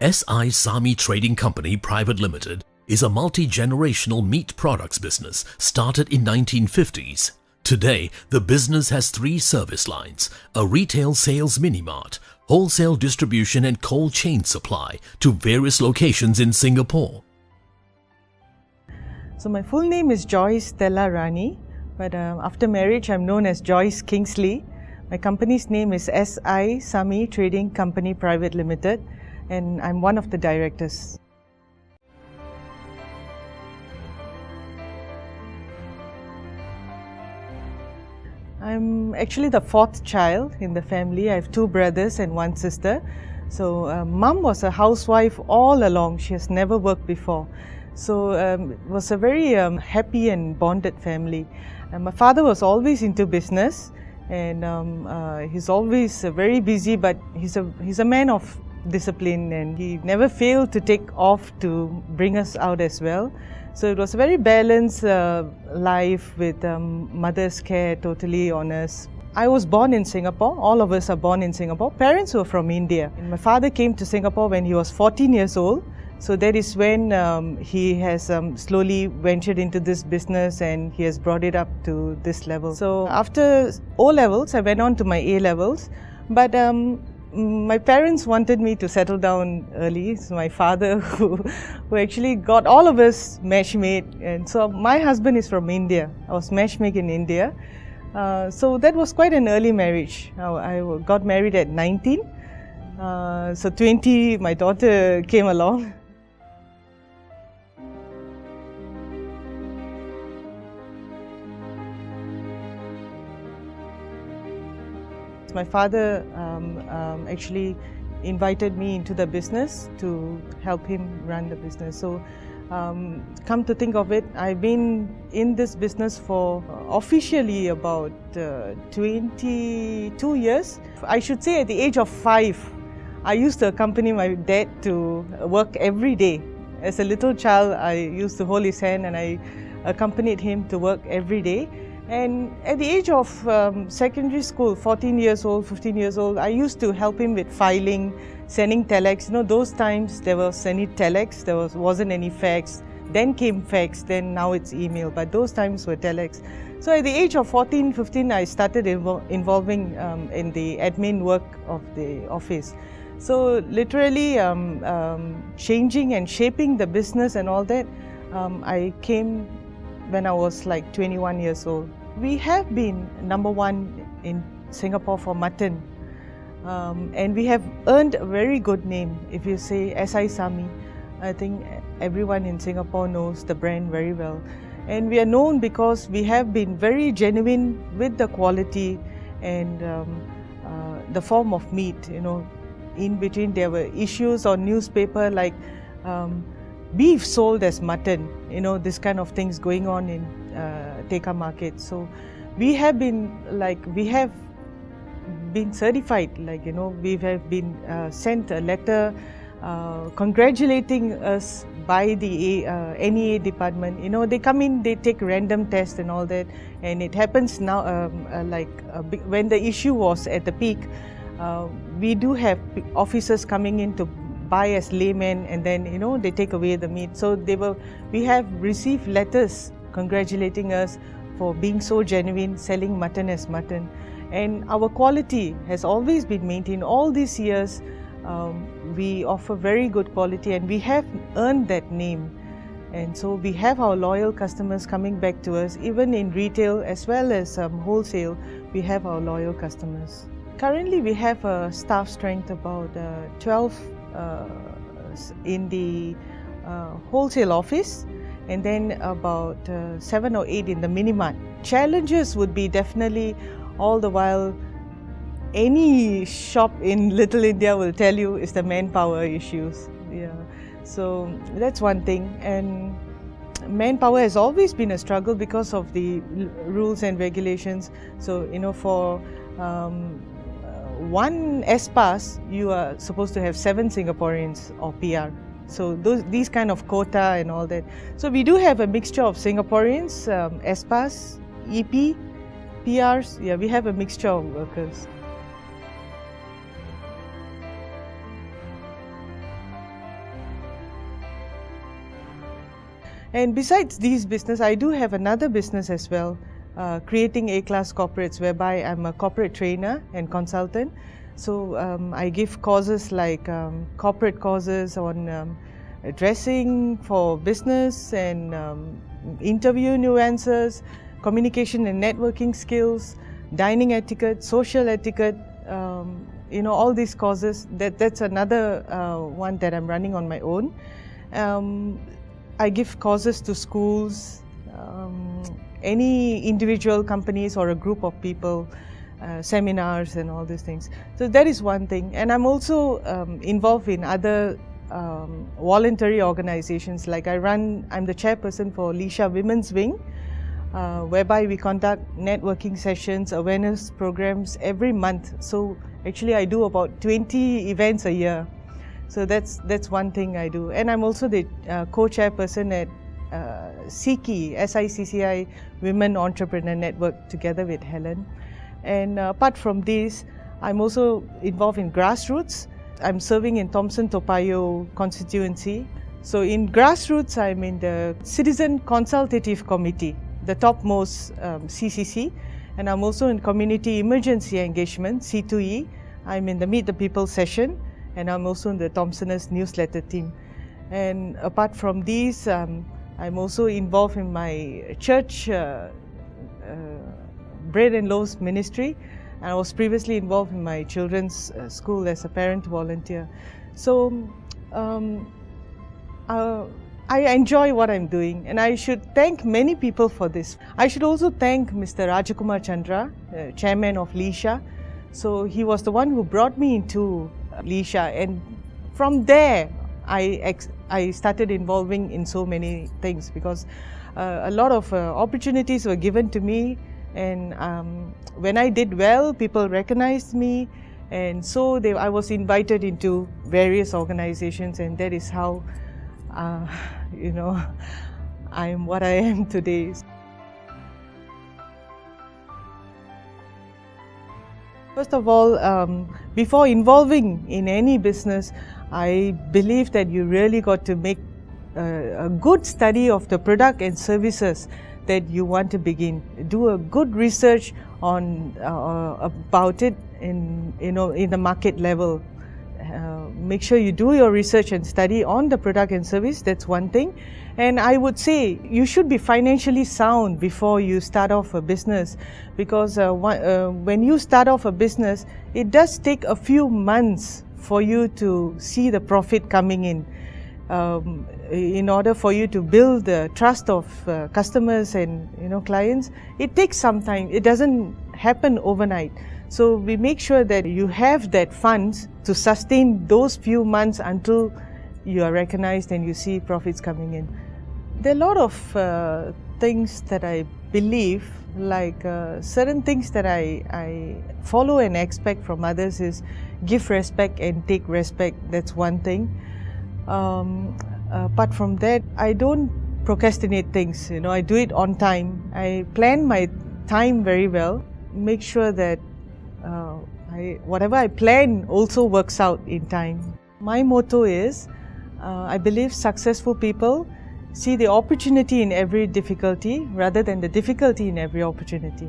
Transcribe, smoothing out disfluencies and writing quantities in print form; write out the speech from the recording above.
SI Samy Trading Company Private Limited is a multi-generational meat products business started in 1950s. Today, the business has 3 service lines: a retail sales mini-mart, wholesale distribution and cold chain supply to various locations in Singapore. So my full name is Joyce Stella Rani, but after marriage I'm known as Joyce Kingsley. My company's name is SI Samy Trading Company Private Limited, and I'm one of the directors. I'm actually the 4th child in the family. I have 2 brothers and 1 sister. So mum was a housewife all along. She has never worked before. So it was a very happy and bonded family. My father was always into business, and he's always very busy, but he's a man of discipline, and he never failed to take off to bring us out as well. So it was a very balanced life with mother's care totally on us. I was born in Singapore. All of us are born in Singapore. Parents were from India. And my father came to Singapore when he was 14 years old. So that is when he has slowly ventured into this business, and he has brought it up to this level. So after O-levels, I went on to my A-levels. But my parents wanted me to settle down early. So my father, who actually got all of us matchmade, and so my husband is from India. I was matchmade in India. So that was quite an early marriage. I got married at 19. So 20, my daughter came along. My father actually invited me into the business to help him run the business. So come to think of it, I've been in this business for officially about 22 years. I should say at the age of 5, I used to accompany my dad to work every day. As a little child, I used to hold his hand and I accompanied him to work every day. And at the age of secondary school, 14 years old, 15 years old, I used to help him with filing, sending telex. You know, those times there was any telex, there wasn't any fax. Then came fax, then now it's email, but those times were telex. So at the age of 14, 15, I started involving in the admin work of the office. So literally changing and shaping the business and all that, I came when I was like 21 years old. We have been #1 in Singapore for mutton, and we have earned a very good name. If you say SI Samy, I think everyone in Singapore knows the brand very well. And we are known because we have been very genuine with the quality and the form of meat. You know, in between there were issues on newspaper like beef sold as mutton, you know, this kind of things going on in Tekka market. So we have been certified, like, you know, we have been sent a letter congratulating us by the NEA department. You know, they come in, they take random tests and all that, and it happens now when the issue was at the peak, we do have officers coming in to buy as laymen, and then, you know, they take away the meat. So we have received letters congratulating us for being so genuine, selling mutton as mutton. And our quality has always been maintained. All these years, we offer very good quality, and we have earned that name. And so we have our loyal customers coming back to us, even in retail as well as wholesale. We have our loyal customers. Currently, we have a staff strength about 12 in the wholesale office, and then about 7 or 8 in the mini-mart. Challenges would be definitely, all the while, any shop in Little India will tell you, is the manpower issues. Yeah, so that's one thing. And manpower has always been a struggle because of the rules and regulations. So, you know, for one S-Pass, you are supposed to have 7 Singaporeans or PR. So these kind of quota and all that. So we do have a mixture of Singaporeans, S-Pass, EP, PRs. Yeah, we have a mixture of workers. And besides these business, I do have another business as well, creating A-class corporates, whereby I'm a corporate trainer and consultant. So I give courses like corporate courses on dressing for business and interview nuances, communication and networking skills, dining etiquette, social etiquette, all these courses. That's another one that I'm running on my own. I give courses to schools, any individual companies or a group of people, seminars and all these things. So that is one thing. And I'm also involved in other voluntary organizations. Like I'm the chairperson for Lisha Women's Wing, whereby we conduct networking sessions, awareness programs every month. So actually I do about 20 events a year. So that's one thing I do. And I'm also the co-chairperson at SICI, SICCI Women Entrepreneur Network, together with Helen. And apart from this, I'm also involved in grassroots. I'm serving in Thomson Topayo constituency. So in grassroots, I'm in the Citizen Consultative Committee, the topmost CCC. And I'm also in Community Emergency Engagement, C2E. I'm in the Meet the People session. And I'm also in the Thompsoners newsletter team. And apart from these, I'm also involved in my church Bread and Loaves ministry. And I was previously involved in my children's school as a parent volunteer. So I enjoy what I'm doing, and I should thank many people for this. I should also thank Mr. Rajakumar Chandra, chairman of Lisha. So he was the one who brought me into Lisha, and from there I started involving in so many things, because a lot of opportunities were given to me, and when I did well, people recognized me, and so I was invited into various organizations, and that is how I am what I am today. First of all, before involving in any business, I believe that you really got to make a good study of the product and services that you want to begin. Do a good research on about it in the market level. Make sure you do your research and study on the product and service. That's one thing. And I would say you should be financially sound before you start off a business, because when you start off a business, it does take a few months for you to see the profit coming in order for you to build the trust of customers and clients. It takes some time. It doesn't happen overnight. So we make sure that you have that funds to sustain those few months until you are recognized and you see profits coming in. There are a lot of things that I believe, like certain things that I follow and expect from others is give respect and take respect. That's one thing. Apart from that, I don't procrastinate things. I do it on time. I plan my time very well. Make sure that whatever I plan also works out in time. My motto is, I believe successful people see the opportunity in every difficulty rather than the difficulty in every opportunity.